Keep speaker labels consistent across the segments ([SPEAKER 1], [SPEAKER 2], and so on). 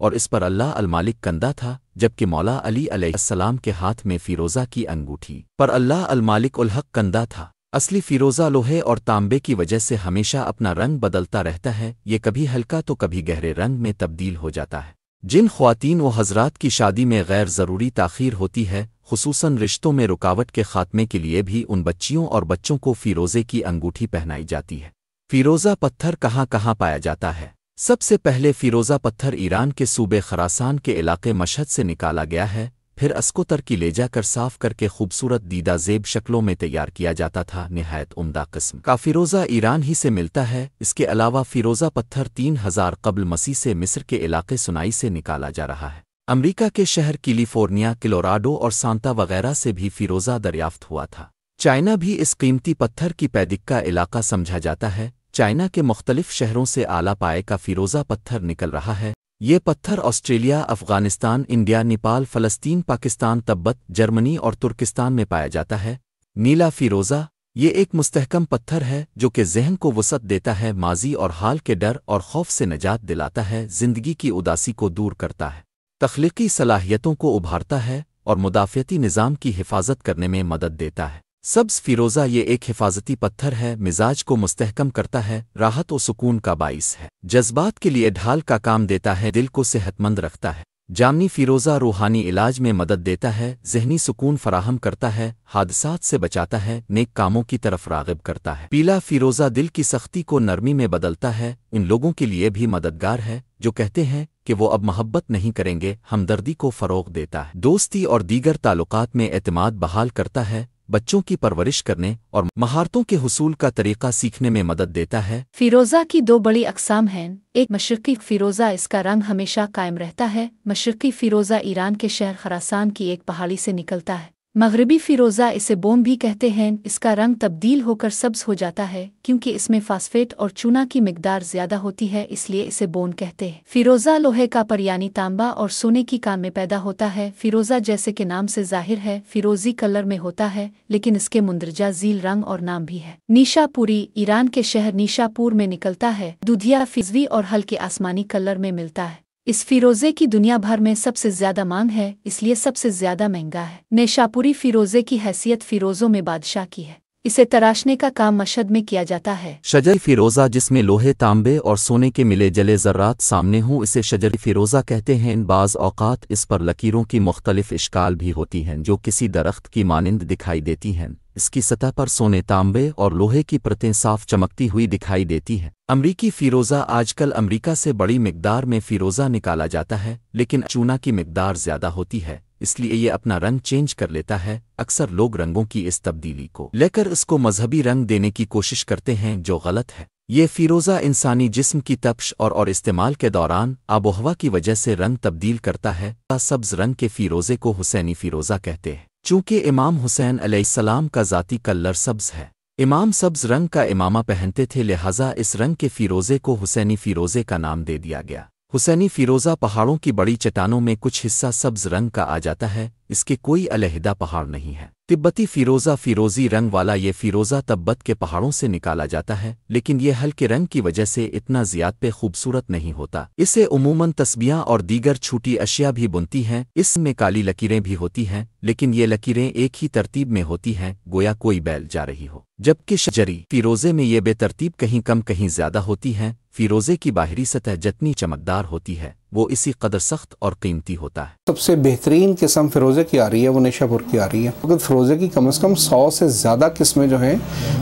[SPEAKER 1] اور اس پر اللہ المالک کندہ تھا، جبکہ مولا علی علیہ السلام کے ہاتھ میں فیروزہ کی انگوٹھی پر اللہ المالک الحق کندہ تھا۔ اصلی فیروزہ لوہے اور تانبے کی وجہ سے ہمیشہ اپنا رنگ بدلتا رہتا ہے، یہ کبھی ہلکا تو کبھی گہرے رنگ میں تبدیل ہو جاتا ہے۔ جن خواتین و حضرات کی شادی میں غیر ضروری تاخیر ہوتی ہے، خصوصاً رشتوں میں رکاوٹ کے خاتمے کے لیے بھی ان بچیوں اور بچوں کو فیروزے کی انگوٹھی پہنائی جاتی ہے۔ فیروزہ پتھر کہاں کہاں پایا جاتا ہے؟ سب سے پہلے فیروزہ پتھر ایران کے صوبے خراسان کے علاقے مشہد سے نکالا گیا ہے، پھر اسکوتر کی لے جا کر صاف کر کے خوبصورت دیدہ زیب شکلوں میں تیار کیا جاتا تھا۔ نہایت عمدہ قسم کا فیروزہ ایران ہی سے ملتا ہے۔ اس کے علاوہ فیروزہ پتھر 3000 قبل مسیح سے مصر کے علاقے سنائی سے نکالا جا رہا ہے۔ امریکہ کے شہر کیلیفورنیا، کلوراڈو اور سانتا وغیرہ سے بھی فیروزہ دریافت ہوا تھا۔ چائنا بھی اس قیمتی پتھر کی پیداوار کا علاقہ سمجھا جاتا ہے۔ چائنا کے مختلف شہروں سے اعلیٰ پائے کا فیروزہ پتھر نکل رہا ہے۔ یہ پتھر آسٹریلیا، افغانستان، انڈیا، نیپال، فلسطین، پاکستان، تبت، جرمنی اور ترکستان میں پایا جاتا ہے۔ نیلا فیروزہ یہ ایک مستحکم پتھر ہے جو کہ ذہن کو وسعت دیتا ہے، ماضی اور حال کے ڈر اور خوف سے نجات دلاتا ہے، زندگی کی اداسی کو دور کرتا ہے، تخلیقی صلاحیتوں کو ابھارتا ہے اور مدافعتی نظام کی حفاظت کرنے میں مدد دیتا ہے۔ سبز فیروزہ یہ ایک حفاظتی پتھر ہے، مزاج کو مستحکم کرتا ہے، راحت و سکون کا باعث ہے، جذبات کے لیے ڈھال کا کام دیتا ہے، دل کو صحت مند رکھتا ہے۔ جامنی فیروزہ روحانی علاج میں مدد دیتا ہے، ذہنی سکون فراہم کرتا ہے، حادثات سے بچاتا ہے، نیک کاموں کی طرف راغب کرتا ہے۔ پیلا فیروزہ دل کی سختی کو نرمی میں بدلتا ہے، ان لوگوں کے لیے بھی مددگار ہے جو کہتے ہیں کہ وہ اب محبت نہیں کریں گے، ہمدردی کو فروغ دیتا ہے، دوستی اور دیگر تعلقات میں اعتماد بحال کرتا ہے، بچوں کی پرورش کرنے اور مہارتوں کے حصول کا طریقہ سیکھنے میں مدد دیتا ہے۔
[SPEAKER 2] فیروزہ کی دو بڑی اقسام ہیں، ایک مشرقی فیروزہ، اس کا رنگ ہمیشہ قائم رہتا ہے۔ مشرقی فیروزہ ایران کے شہر خراسان کی ایک پہاڑی سے نکلتا ہے۔ مغربی فیروزہ، اسے بوم بھی کہتے ہیں، اس کا رنگ تبدیل ہو کر سبز ہو جاتا ہے کیونکہ اس میں فاسفیٹ اور چونا کی مقدار زیادہ ہوتی ہے، اس لیے اسے بون کہتے ہیں۔ فیروزہ لوہے کا پر یعنی تانبا اور سونے کی کان میں پیدا ہوتا ہے۔ فیروزہ جیسے کہ نام سے ظاہر ہے فیروزی کلر میں ہوتا ہے، لیکن اس کے مندرجہ ذیل رنگ اور نام بھی ہے۔ نیشا پوری ایران کے شہر نیشا پور میں نکلتا ہے، دودھیا فضوی اور ہلکے آسمانی کلر میں ملتا ہے۔ اس فیروزے کی دنیا بھر میں سب سے زیادہ مانگ ہے، اس لیے سب سے زیادہ مہنگا ہے۔ نیشاپوری فیروزے کی حیثیت فیروزوں میں بادشاہ کی ہے، اسے تراشنے کا کام مشہد میں کیا جاتا ہے۔
[SPEAKER 1] شجر فیروزہ جس میں لوہے، تانبے اور سونے کے ملے جلے ذرات سامنے ہوں، اسے شجر فیروزہ کہتے ہیں۔ بعض اوقات اس پر لکیروں کی مختلف اشکال بھی ہوتی ہیں جو کسی درخت کی مانند دکھائی دیتی ہیں۔ اس کی سطح پر سونے، تانبے اور لوہے کی پرتیں صاف چمکتی ہوئی دکھائی دیتی ہیں۔ امریکی فیروزہ آج کل امریکہ سے بڑی مقدار میں فیروزہ نکالا جاتا ہے، لیکن چونا کی مقدار زیادہ ہوتی ہے، اس لیے یہ اپنا رنگ چینج کر لیتا ہے۔ اکثر لوگ رنگوں کی اس تبدیلی کو لے کر اس کو مذہبی رنگ دینے کی کوشش کرتے ہیں، جو غلط ہے۔ یہ فیروزہ انسانی جسم کی تپش اور استعمال کے دوران آب و ہوا کی وجہ سے رنگ تبدیل کرتا ہے۔ سبز رنگ کے فیروزے کو حسینی فیروزہ کہتے ہیں، چونکہ امام حسین علیہ السلام کا ذاتی کلر سبز ہے۔ امام سبز رنگ کا امامہ پہنتے تھے، لہٰذا اس رنگ کے فیروزے کو حسینی فیروزے کا نام دے دیا گیا۔ حسینی فیروزہ پہاڑوں کی بڑی چٹانوں میں کچھ حصہ سبز رنگ کا آ جاتا ہے، اس کے کوئی علیحدہ پہاڑ نہیں ہے۔ تبتی فیروزہ فیروزی رنگ والا یہ فیروزہ تبت کے پہاڑوں سے نکالا جاتا ہے، لیکن یہ ہلکے رنگ کی وجہ سے اتنا زیادہ پہ خوبصورت نہیں ہوتا۔ اسے عموماً تسبیحاں اور دیگر چھوٹی اشیاء بھی بنتی ہیں۔ اس میں کالی لکیریں بھی ہوتی ہیں، لیکن یہ لکیریں ایک ہی ترتیب میں ہوتی ہیں، گویا کوئی بیل جا رہی ہو، جبکہ شجری فیروزے میں یہ بے ترتیب کہیں کم کہیں زیادہ ہوتی ہیں۔ فیروزے کی باہری سطح جتنی چمکدار ہوتی ہے، وہ اسی قدر سخت اور قیمتی ہوتا ہے۔
[SPEAKER 3] سب سے بہترین قسم فیروزے کی آ رہی ہے، وہ نیشا پور کی آ رہی ہے۔ فیروزے کی کم از کم 100 سے زیادہ قسمیں جو ہیں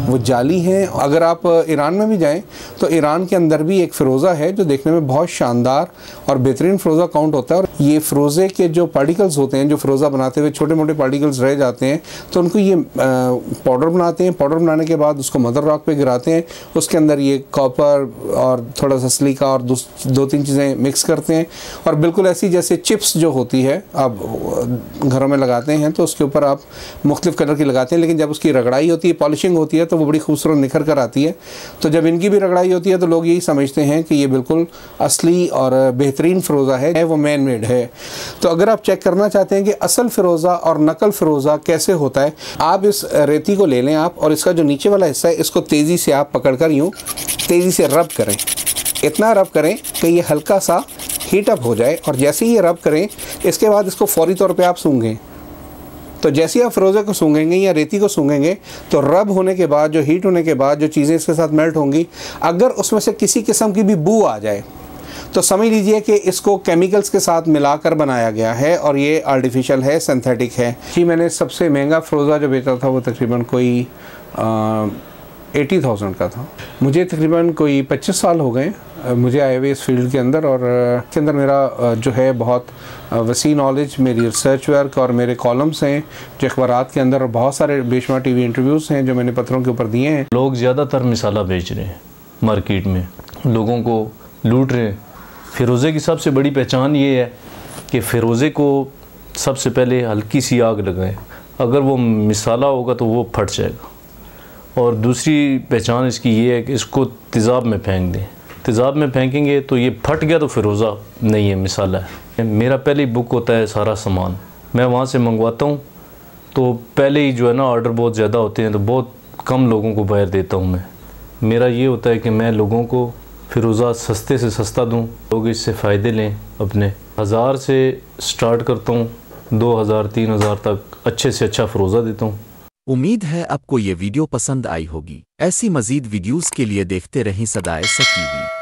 [SPEAKER 3] وہ جعلی ہیں۔ اگر آپ ایران میں بھی جائیں تو ایران کے اندر بھی ایک فیروزہ ہے جو دیکھنے میں بہت شاندار اور بہترین فیروزہ کاؤنٹ ہوتا ہے، اور یہ فیروزے کے جو پارٹیکلز ہوتے ہیں، جو فیروزہ بناتے ہوئے چھوٹے موٹے پارٹیکلز رہ جاتے ہیں، تو ان کو یہ پاؤڈر بناتے ہیں۔ پاؤڈر بنانے کے بعد اس کو مدر راک پہ گراتے ہیں، اس کے اندر یہ کاپر اور تھوڑا سا سلیکا اور دو تین چیزیں مکس کرتے ہیں، اور بالکل ایسی جیسے چپس جو ہوتی ہے آپ گھروں میں لگاتے ہیں تو اس کے اوپر آپ مختلف کلر کی لگاتے ہیں، لیکن جب اس کی رگڑائی ہوتی ہے، پالشنگ ہوتی ہے، تو وہ بڑی خوبصورت نکھر کر آتی ہے۔ تو جب ان کی بھی رگڑائی ہوتی ہے تو لوگ یہی سمجھتے ہیں کہ یہ بالکل اصلی اور بہترین فیروزہ ہے، وہ مین میڈ ہے۔ تو اگر آپ چیک کرنا چاہتے ہیں کہ اصل فیروزہ اور نقل فیروزہ کیسے ہوتا ہے، آپ اس ریتی کو لے لیں آپ، اور اس کا جو نیچے والا حصہ ہے اس کو تیزی سے آپ پکڑ کر یوں تیزی سے رب کریں، اتنا رب کریں کہ یہ ہلکا سا ہیٹ اپ ہو جائے اور جیسے ہی یہ رب کریں اس کے بعد اس کو فوری طور پہ آپ سونگیں. تو جیسے ہی آپ فروزے کو سونگیں گے یا ریتی کو سونگیں گے تو رب ہونے کے بعد، جو ہیٹ ہونے کے بعد جو چیزیں اس کے ساتھ میلٹ ہوں گی، اگر اس میں سے کسی قسم کی بھی بو آ جائے تو سمجھ لیجئے کہ اس کو کیمیکلز کے ساتھ ملا کر بنایا گیا ہے اور یہ آرٹیفیشل ہے، سنتھیٹک ہے. جی میں نے سب سے مہنگا فروزہ جو بیچا تھا وہ تقریباً کوئی 80,000 کا تھا. مجھے تقریباً کوئی 25 سال ہو گئے مجھے آئے ہوئے اس فیلڈ کے اندر، اور اس کے اندر میرا جو ہے بہت وسیع نالج، میری ریسرچ ورک اور میرے کالمز ہیں جو اخبارات کے اندر، اور بہت سارے بے شمار ٹی وی انٹرویوز ہیں جو میں نے پتھروں کے اوپر دیے ہیں.
[SPEAKER 4] لوگ زیادہ تر مسالہ بیچ رہے ہیں مارکیٹ میں، لوگوں کو لوٹ رہے ہیں. فیروزے کی سب سے بڑی پہچان یہ ہے کہ فیروزے کو سب سے پہلے ہلکی سی آگ لگائیں، اگر وہ مسالہ ہوگا تو وہ پھٹ جائے گا. اور دوسری پہچان اس کی یہ ہے کہ اس کو تیزاب میں پھینک دیں. تیزاب میں پھینکیں گے تو یہ پھٹ گیا تو فیروزہ نہیں ہے، مسالہ ہے. میرا پہلے ہی بک ہوتا ہے سارا سامان، میں وہاں سے منگواتا ہوں تو پہلے ہی جو ہے نا آرڈر بہت زیادہ ہوتے ہیں تو بہت کم لوگوں کو باہر دیتا ہوں. میرا یہ ہوتا ہے کہ میں لوگوں کو فیروزہ سستے سے سستا دوں، لوگ اس سے فائدے لیں. اپنے 1000 سے سٹارٹ کرتا ہوں، 2000 3000 تک اچھے سے اچھا فیروزہ دیتا ہوں.
[SPEAKER 1] امید ہے آپ کو یہ ویڈیو پسند آئی ہوگی. ایسی مزید ویڈیوز کے لیے دیکھتے رہیں صدائے سچ ٹی وی.